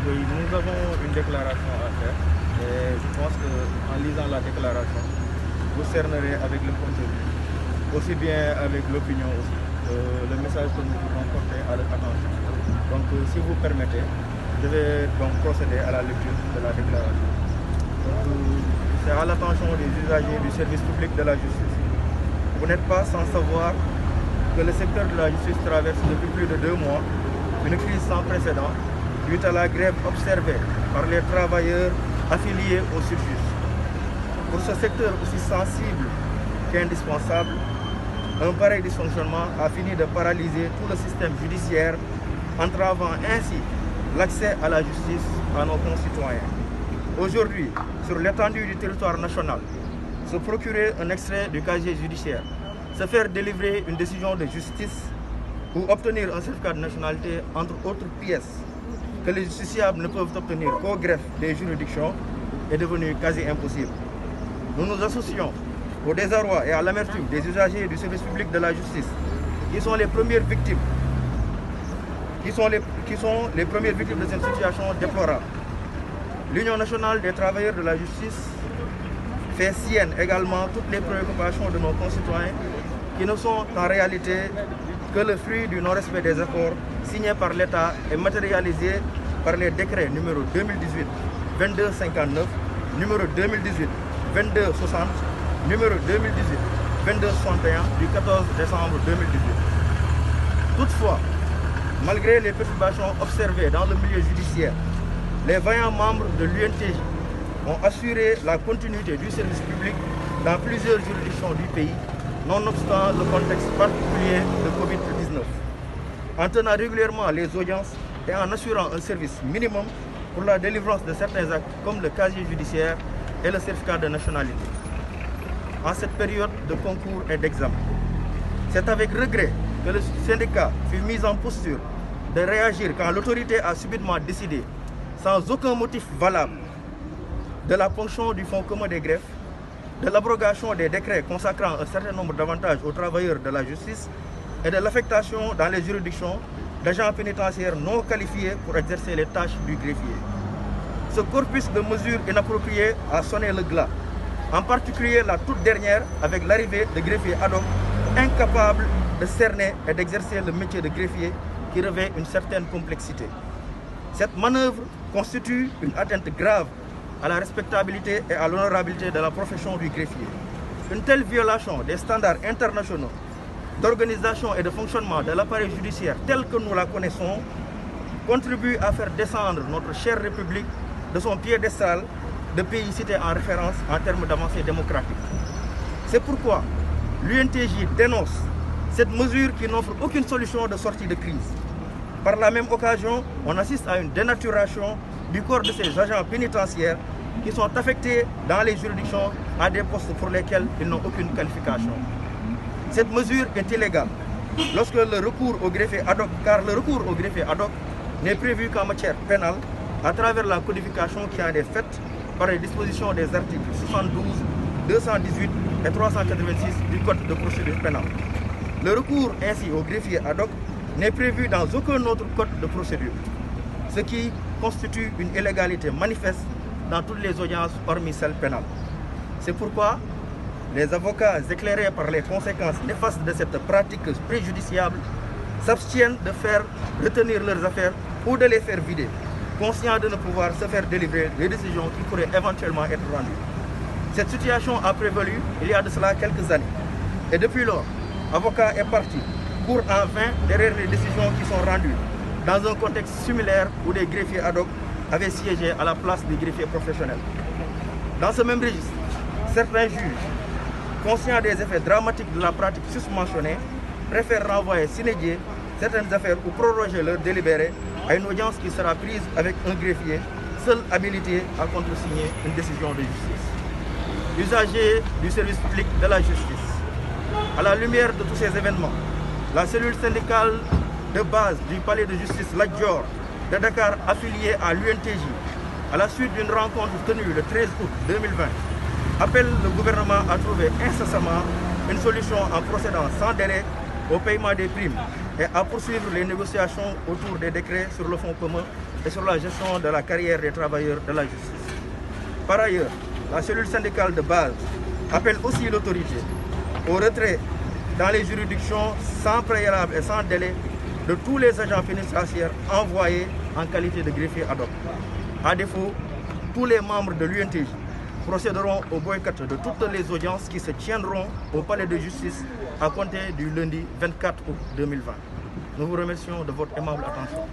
Oui, nous avons une déclaration à faire et je pense qu'en lisant la déclaration, vous cernerez avec le contenu, aussi bien avec l'opinion aussi, le message que nous voulons porter à leur attention. Donc si vous permettez, je vais donc procéder à la lecture de la déclaration. C'est à l'attention des usagers du service public de la justice. Vous n'êtes pas sans savoir que le secteur de la justice traverse depuis plus de 2 mois une crise sans précédent suite à la grève observée par les travailleurs affiliés au SYTJUST. Pour ce secteur aussi sensible qu'indispensable, un pareil dysfonctionnement a fini de paralyser tout le système judiciaire, entravant ainsi l'accès à la justice à nos concitoyens. Aujourd'hui, sur l'étendue du territoire national, se procurer un extrait du casier judiciaire, se faire délivrer une décision de justice ou obtenir un certificat de nationalité, entre autres pièces que les justiciables ne peuvent obtenir qu'au greffe des juridictions, est devenu quasi impossible. Nous nous associons au désarroi et à l'amertume des usagers du service public de la justice, qui sont les premières victimes, de cette situation déplorable. L'Union nationale des travailleurs de la justice fait sienne également toutes les préoccupations de nos concitoyens qui ne sont en réalité que le fruit du non-respect des accords signés par l'État et matérialisés par les décrets numéro 2018-2259, numéro 2018-2260, numéro 2018-2261 du 14 décembre 2018. Toutefois, malgré les perturbations observées dans le milieu judiciaire, les vaillants membres de l'UNTJ ont assuré la continuité du service public dans plusieurs juridictions du pays, nonobstant le contexte particulier de Covid-19, en tenant régulièrement les audiences et en assurant un service minimum pour la délivrance de certains actes comme le casier judiciaire et le certificat de nationalité. En cette période de concours et d'examen, c'est avec regret que le syndicat fut mis en posture de réagir quand l'autorité a subitement décidé, sans aucun motif valable, de la ponction du fonds commun des greffes, de l'abrogation des décrets consacrant un certain nombre d'avantages aux travailleurs de la justice et de l'affectation dans les juridictions d'agents pénitentiaires non qualifiés pour exercer les tâches du greffier. Ce corpus de mesures inappropriées a sonné le glas, en particulier la toute dernière avec l'arrivée de greffiers ad hoc incapables de cerner et d'exercer le métier de greffier qui revêt une certaine complexité. Cette manœuvre constitue une atteinte grave à la respectabilité et à l'honorabilité de la profession du greffier. Une telle violation des standards internationaux d'organisation et de fonctionnement de l'appareil judiciaire tel que nous la connaissons contribue à faire descendre notre chère République de son piédestal de pays cité en référence en termes d'avancée démocratique. C'est pourquoi l'UNTJ dénonce cette mesure qui n'offre aucune solution de sortie de crise. Par la même occasion, on assiste à une dénaturation du corps de ces agents pénitentiaires qui sont affectés dans les juridictions à des postes pour lesquels ils n'ont aucune qualification. Cette mesure est illégale lorsque le recours au greffier ad hoc, car le recours au greffier ad hoc n'est prévu qu'en matière pénale à travers la codification qui en est faite par les dispositions des articles 72, 218 et 386 du Code de procédure pénale. Le recours ainsi au greffier ad hoc n'est prévu dans aucun autre code de procédure, ce qui constitue une illégalité manifeste dans toutes les audiences hormis celles pénales. C'est pourquoi les avocats éclairés par les conséquences néfastes de cette pratique préjudiciable s'abstiennent de faire retenir leurs affaires ou de les faire vider, conscients de ne pouvoir se faire délivrer les décisions qui pourraient éventuellement être rendues. Cette situation a prévalu il y a de cela quelques années. Et depuis lors, avocat est parti, court en vain derrière les décisions qui sont rendues, dans un contexte similaire où des greffiers ad hoc avaient siégé à la place des greffiers professionnels. Dans ce même registre, certains juges, conscients des effets dramatiques de la pratique susmentionnée, préfèrent renvoyer sine die certaines affaires ou proroger leur délibéré à une audience qui sera prise avec un greffier seul habilité à contresigner une décision de justice. Usagers du service public de la justice, à la lumière de tous ces événements, la cellule syndicale de base du palais de justice Lat Dior de Dakar affiliée à l'UNTJ, à la suite d'une rencontre tenue le 13 août 2020, appelle le gouvernement à trouver incessamment une solution en procédant sans délai au paiement des primes et à poursuivre les négociations autour des décrets sur le fonds commun et sur la gestion de la carrière des travailleurs de la justice. Par ailleurs, la cellule syndicale de base appelle aussi l'autorité au retrait dans les juridictions sans préalable et sans délai de tous les agents pénitentiaires envoyés en qualité de greffier ad hoc. À défaut, tous les membres de l'UNTJ procéderont au boycott de toutes les audiences qui se tiendront au palais de justice à compter du lundi 24 août 2020. Nous vous remercions de votre aimable attention.